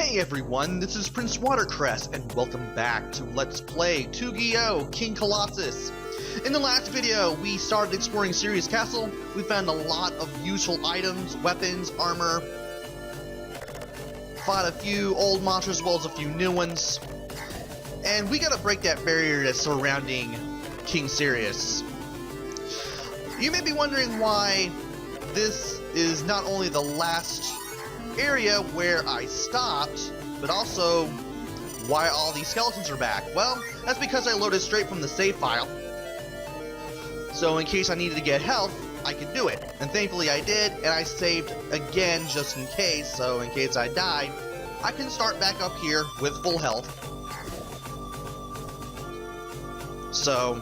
Hey everyone, this is Prince Watercress, and welcome back to Let's Play Tougi King Colossus. In the last video, we started exploring Sirius Castle. We found a lot of useful items, weapons, armor, fought a few old monsters as well as a few new ones, and we gotta break that barrier that's surrounding King Sirius. You may be wondering why this is not only the last area where I stopped, but also why all these skeletons are back. Well, that's because I loaded straight from the save file. So in case I needed to get health, I could do it. And thankfully I did, and I saved again just in case, so in case I died, I can start back up here with full health. So,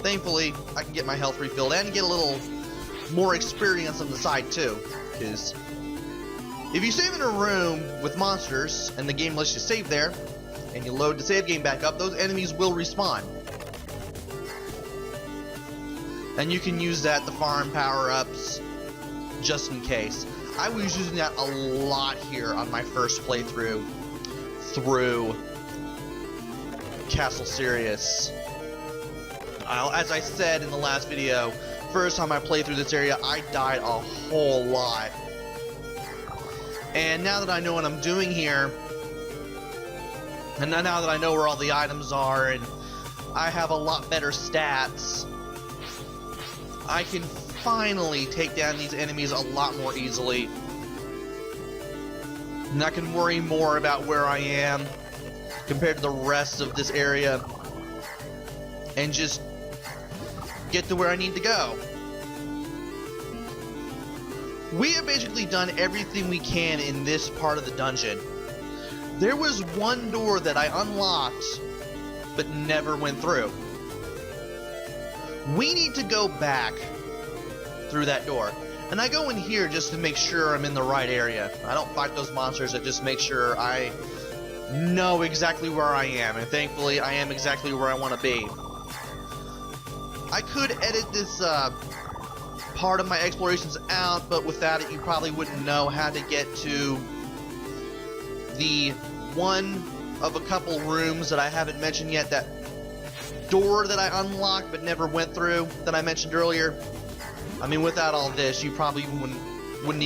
thankfully, I can get my health refilled and get a little more experience on the side too, because if you save in a room with monsters, and the game lets you save there, and you load the save game back up, those enemies will respawn. And you can use that to farm power-ups, just in case. I was using that a lot here on my first playthrough through Castle Sirius. As I said in the last video, first time I played through this area, I died a whole lot. And now that I know what I'm doing here, and now that I know where all the items are, and I have a lot better stats, I can finally take down these enemies a lot more easily. And I can worry more about where I am compared to the rest of this area, and just get to where I need to go. We have basically done everything we can in this part of the dungeon. There was one door that I unlocked, but never went through. We need to go back through that door. And I go in here just to make sure I'm in the right area. I don't fight those monsters, I just make sure I know exactly where I am. And thankfully, I am exactly where I want to be. I could edit this part of my explorations out, but without it you probably wouldn't know how to get to the one of a couple rooms that I haven't mentioned yet, that door that I unlocked but never went through that I mentioned earlier. I mean, without all this you probably wouldn't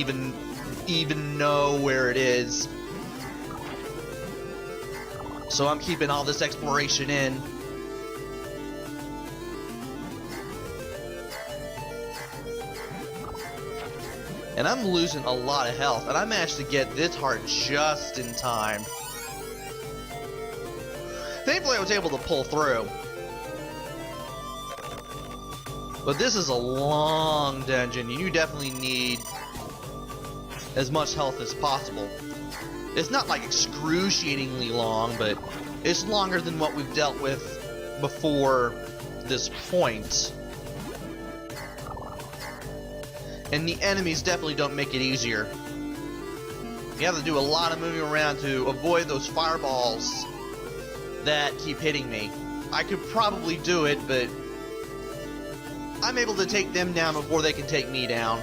even know where it is. So I'm keeping all this exploration in. And I'm losing a lot of health, and I managed to get this heart just in time. Thankfully I was able to pull through. But this is a long dungeon. You definitely need as much health as possible. It's not like excruciatingly long, but it's longer than what we've dealt with before this point. And the enemies definitely don't make it easier. You have to do a lot of moving around to avoid those fireballs that keep hitting me. I could probably do it, but I'm able to take them down before they can take me down.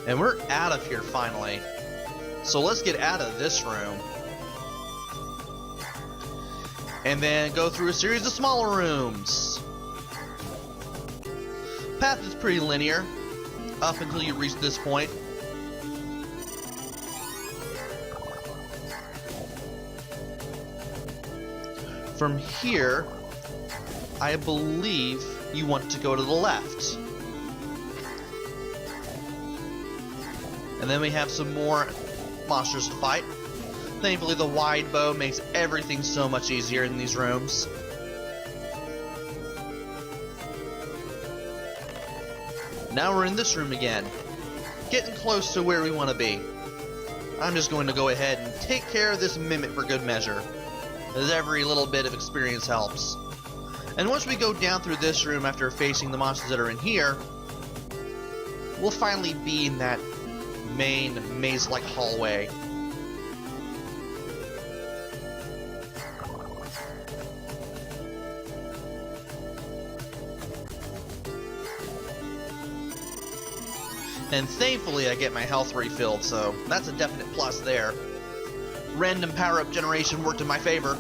And we're out of here finally. So let's get out of this room. And then go through a series of smaller rooms. Path is pretty linear up until you reach this point. From here, I believe you want to go to the left. And then we have some more monsters to fight. Thankfully, the wide bow makes everything so much easier in these rooms. Now we're in this room again, getting close to where we want to be. I'm just going to go ahead and take care of this mimic for good measure, as every little bit of experience helps. And once we go down through this room after facing the monsters that are in here, we'll finally be in that main maze-like hallway. And thankfully I get my health refilled, so that's a definite plus there. Random power-up generation worked in my favor.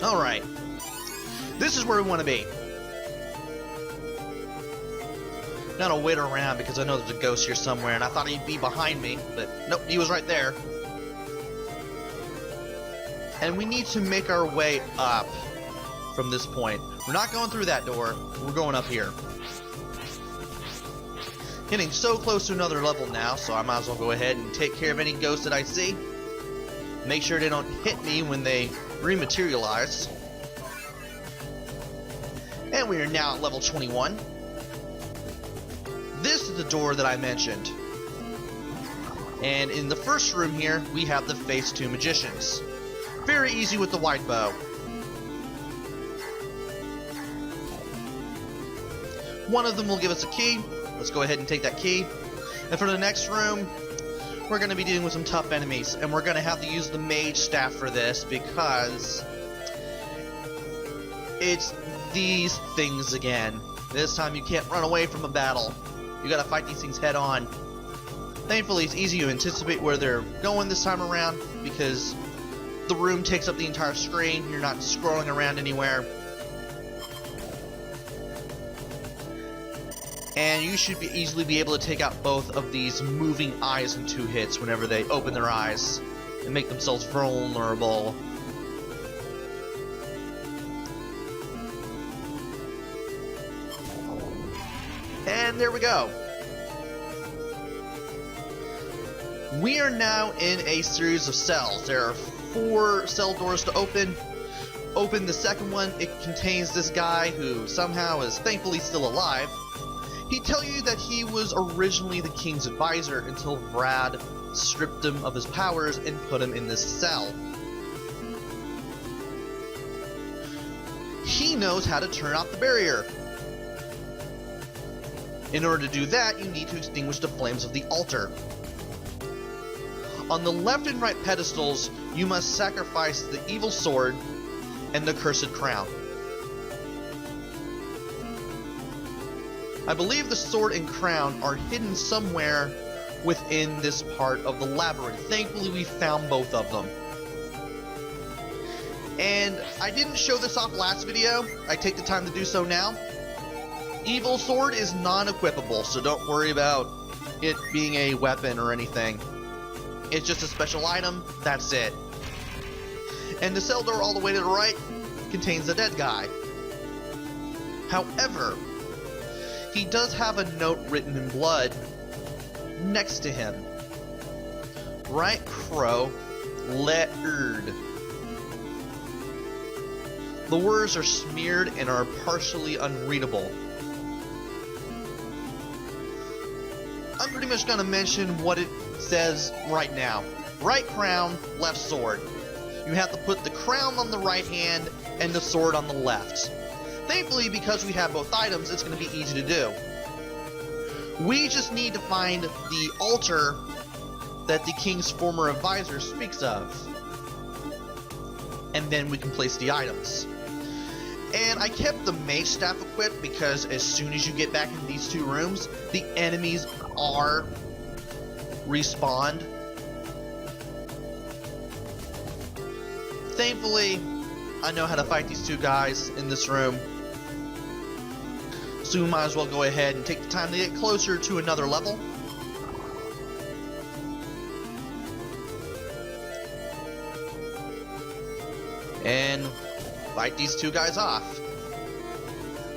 Alright. This is where we want to be. Gotta wait around because I know there's a ghost here somewhere, and I thought he'd be behind me, but nope, he was right there. And we need to make our way up from this point. We're not going through that door, we're going up here. Getting so close to another level now, so I might as well go ahead and take care of any ghosts that I see. Make sure they don't hit me when they rematerialize. And we are now at level 21. This is the door that I mentioned. And in the first room here, we have the Phase 2 Magicians. Very easy with the wide bow. One of them will give us a key. Let's go ahead and take that key. And for the next room, we're going to be dealing with some tough enemies. And we're going to have to use the Mage Staff for this because it's these things again. This time you can't run away from a battle. You gotta fight these things head on. Thankfully it's easy to anticipate where they're going this time around because the room takes up the entire screen. You're not scrolling around anywhere. And you should easily be able to take out both of these moving eyes in 2 hits whenever they open their eyes and make themselves vulnerable. And there we go. We are now in a series of cells. There are 4 cell doors to open. Open the second one. It contains this guy who somehow is thankfully still alive. He'd tell you that he was originally the king's advisor until Vraud stripped him of his powers and put him in this cell. He knows how to turn off the barrier. In order to do that, you need to extinguish the flames of the altar. On the left and right pedestals, you must sacrifice the evil sword and the cursed crown. I believe the sword and crown are hidden somewhere within this part of the labyrinth. Thankfully, we found both of them. And I didn't show this off last video. I take the time to do so now. Evil sword is non-equipable, so don't worry about it being a weapon or anything. It's just a special item, that's it. And the cell door all the way to the right contains the dead guy. However, he does have a note written in blood next to him. Right crow, lettered. The words are smeared and are partially unreadable. I'm pretty much going to mention what it says right now. Right crown, left sword. You have to put the crown on the right hand and the sword on the left. Thankfully, because we have both items, it's going to be easy to do. We just need to find the altar that the king's former advisor speaks of. And then we can place the items. And I kept the Mage Staff equipped because as soon as you get back in these 2 rooms, the enemies are respawned. Thankfully, I know how to fight these 2 guys in this room. So we might as well go ahead and take the time to get closer to another level. And fight these 2 guys off.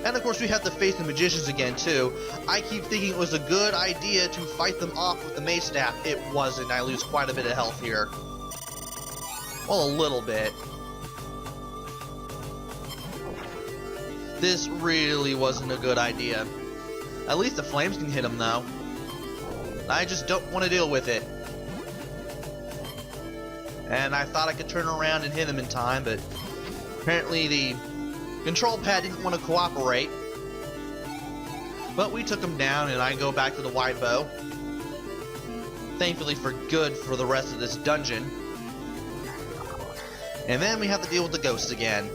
And of course we have to face the magicians again too. I keep thinking it was a good idea to fight them off with the Mage Staff. It wasn't. I lose quite a bit of health here. Well, a little bit. This really wasn't a good idea. At least the flames can hit him though. I just don't want to deal with it. And I thought I could turn around and hit him in time, but apparently the control pad didn't want to cooperate. But we took him down and I go back to the wide bow. Thankfully for good for the rest of this dungeon. And then we have to deal with the ghosts again.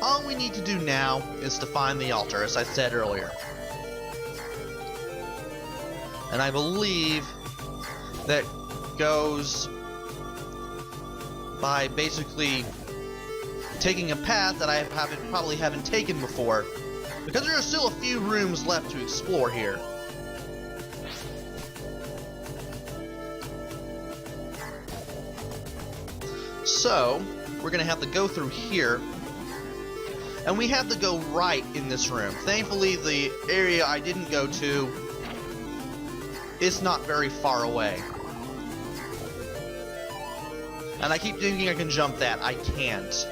All we need to do now is to find the altar, as I said earlier. And I believe that goes by basically taking a path that I probably haven't taken before, because there are still a few rooms left to explore here. So, we're gonna have to go through here, and we have to go right in this room. Thankfully, the area I didn't go to is not very far away. And I keep thinking I can jump that. I can't.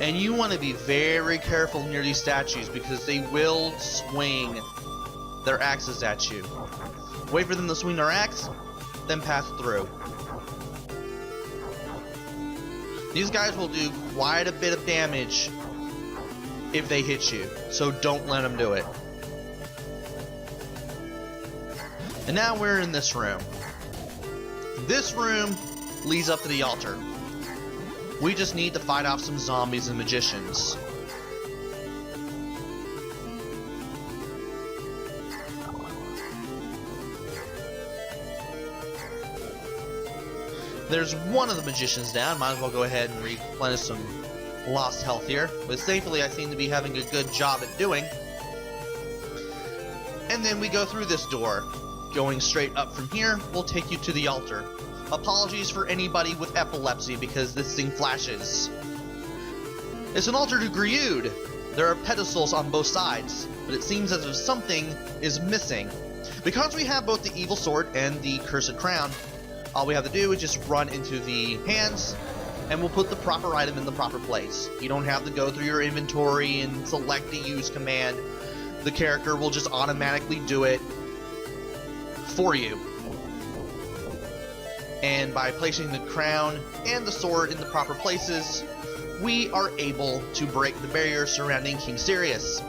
And you want to be very careful near these statues because they will swing their axes at you. Wait for them to swing their axe, then pass through. These guys will do quite a bit of damage if they hit you, so don't let them do it. And now we're in this room. This room leads up to the altar. We just need to fight off some zombies and magicians. There's one of the magicians down. Might as well go ahead and replenish some lost health here, which thankfully I seem to be having a good job at doing. And then we go through this door. Going straight up from here will take you to the altar. Apologies for anybody with epilepsy because this thing flashes. It's an altar to Vraud. There are pedestals on both sides, but it seems as if something is missing. Because we have both the evil sword and the cursed crown, all we have to do is just run into the hands, and we'll put the proper item in the proper place. You don't have to go through your inventory and select the use command. The character will just automatically do it for you. And by placing the crown and the sword in the proper places, we are able to break the barrier surrounding King Sirius.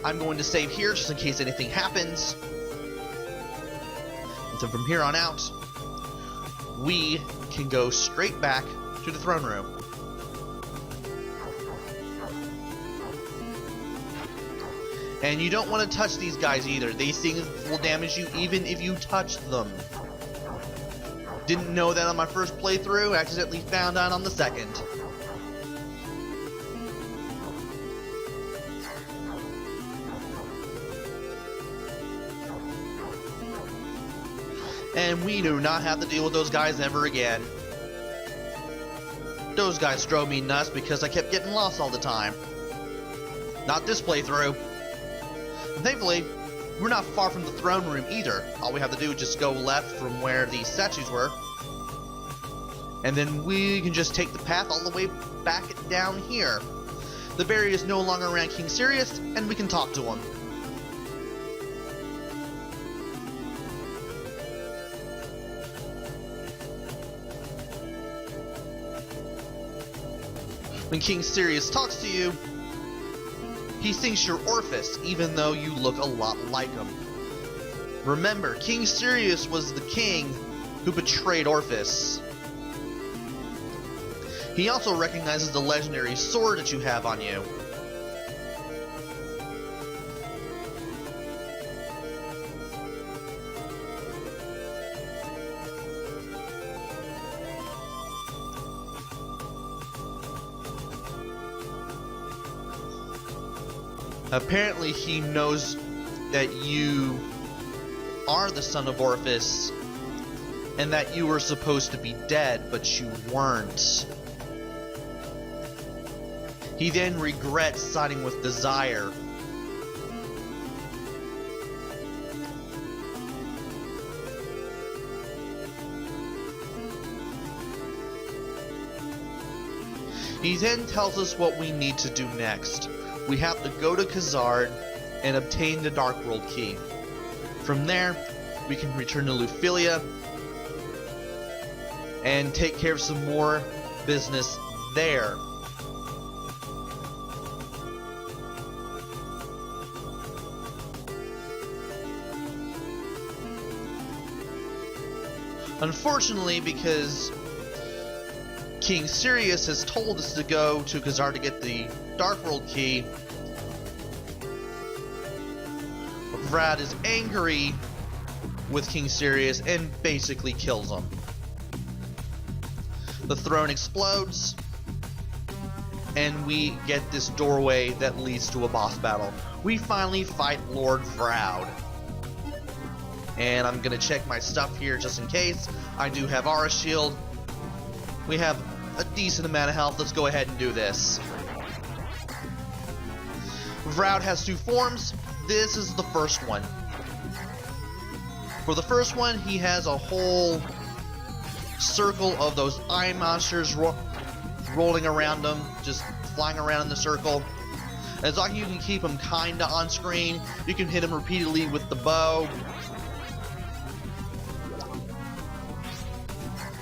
I'm going to save here just in case anything happens. And so from here on out, we can go straight back to the throne room. And you don't want to touch these guys either. These things will damage you even if you touch them. Didn't know that on my first playthrough, accidentally found out on the second. And we do not have to deal with those guys ever again. Those guys drove me nuts because I kept getting lost all the time. Not this playthrough. And thankfully, we're not far from the throne room either. All we have to do is just go left from where the statues were. And then we can just take the path all the way back down here. The barrier is no longer around King Sirius, and we can talk to him. When King Sirius talks to you, he thinks you're Orphis, even though you look a lot like him. Remember, King Sirius was the king who betrayed Orphis. He also recognizes the legendary sword that you have on you. Apparently he knows that you are the son of Orphis and that you were supposed to be dead, but you weren't. He then regrets siding with Desire. He then tells us what we need to do next. We have to go to Khazard and obtain the Dark World Key. From there, we can return to Lufilia and take care of some more business there. Unfortunately, because King Sirius has told us to go to Khazar to get the Dark World key. Vraud is angry with King Sirius and basically kills him. The throne explodes, and we get this doorway that leads to a boss battle. We finally fight Lord Vraud. And I'm gonna check my stuff here just in case. I do have Aura Shield. We have a decent amount of health. Let's go ahead and do this. Vraud has two forms. This is the first one. For the first one, he has a whole circle of those eye monsters rolling around him, just flying around in the circle. As long as you can keep him kinda on screen, you can hit him repeatedly with the bow.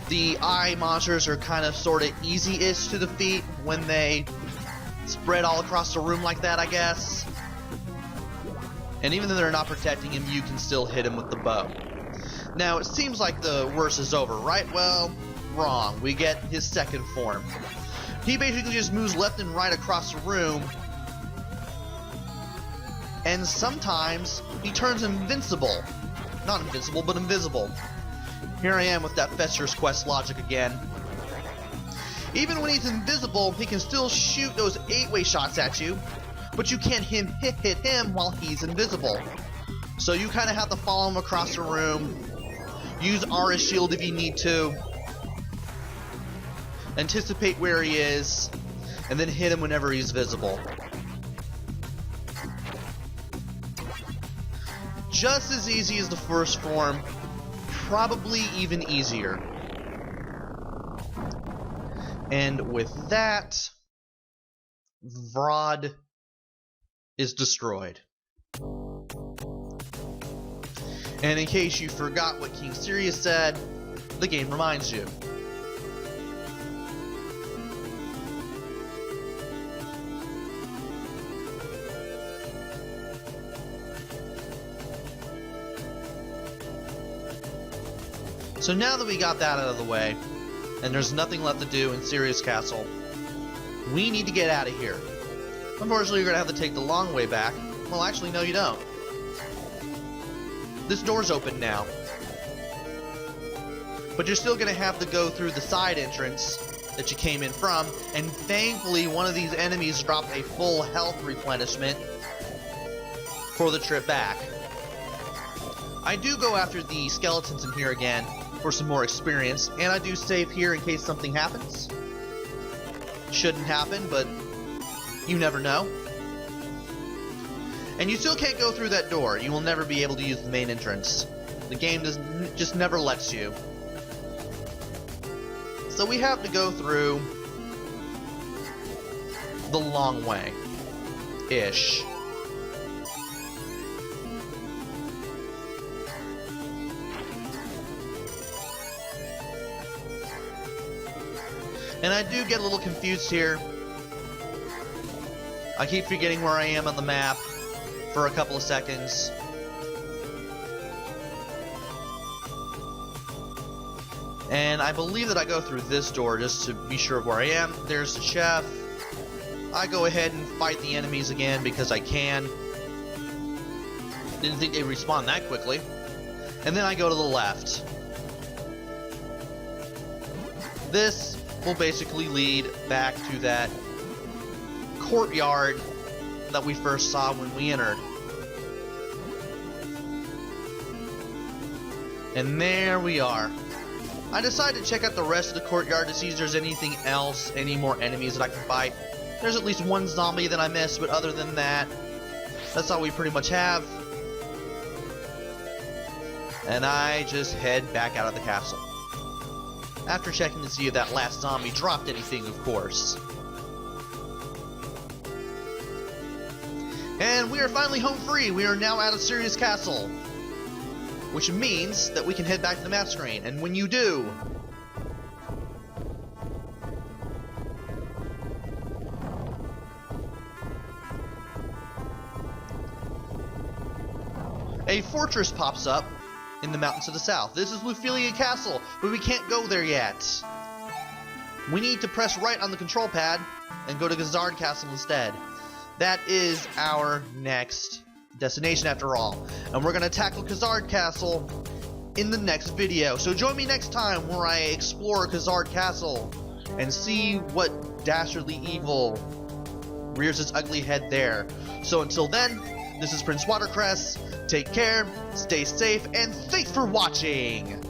The eye monsters are kind of sorta easy-ish to defeat when they spread all across the room like that, I guess. And even though they're not protecting him, you can still hit him with the bow. Now, it seems like the worst is over, right? Well, wrong. We get his second form. He basically just moves left and right across the room, and sometimes he turns invincible. Not invincible, but invisible. Here I am with that Fester's Quest logic again. Even when he's invisible, he can still shoot those 8-way shots at you, but you can't hit him while he's invisible. So you kind of have to follow him across the room, use Aura Shield if you need to, anticipate where he is, and then hit him whenever he's visible. Just as easy as the first form, probably even easier. And with that, Vraud is destroyed. And in case you forgot what King Sirius said, the game reminds you. So now that we got that out of the way, and there's nothing left to do in Sirius Castle, we need to get out of here. Unfortunately, you're going to have to take the long way back. Well, actually, no, you don't. This door's open now. But you're still going to have to go through the side entrance that you came in from, and thankfully, one of these enemies dropped a full health replenishment for the trip back. I do go after the skeletons in here again for some more experience, and I do save here in case something happens. Shouldn't happen, but you never know. And you still can't go through that door. You will never be able to use the main entrance. The game just never lets you. So we have to go through the long way. Ish. And I do get a little confused here. I keep forgetting where I am on the map for a couple of seconds. And I believe that I go through this door just to be sure of where I am. There's the chef. I go ahead and fight the enemies again because I can. Didn't think they'd respawn that quickly. And then I go to the left. This will basically lead back to that courtyard that we first saw when we entered. And there we are. I decided to check out the rest of the courtyard to see if there's anything else, any more enemies that I can fight. There's at least one zombie that I missed, but other than that, that's all we pretty much have. And I just head back out of the castle. After checking to see if that last zombie dropped anything, of course. And we are finally home free. We are now out of Sirius Castle. Which means that we can head back to the map screen. And when you do, a fortress pops up in the mountains to the south. This is Lufilia Castle, but we can't go there yet. we need to press right on the control pad and go to Gizzard Castle instead. That is our next destination after all. And we're going to tackle Gizzard Castle in the next video. So join me next time where I explore Gizzard Castle and see what dastardly evil rears its ugly head there. So until then, this is Prince Watercress. Take care, stay safe, and thanks for watching!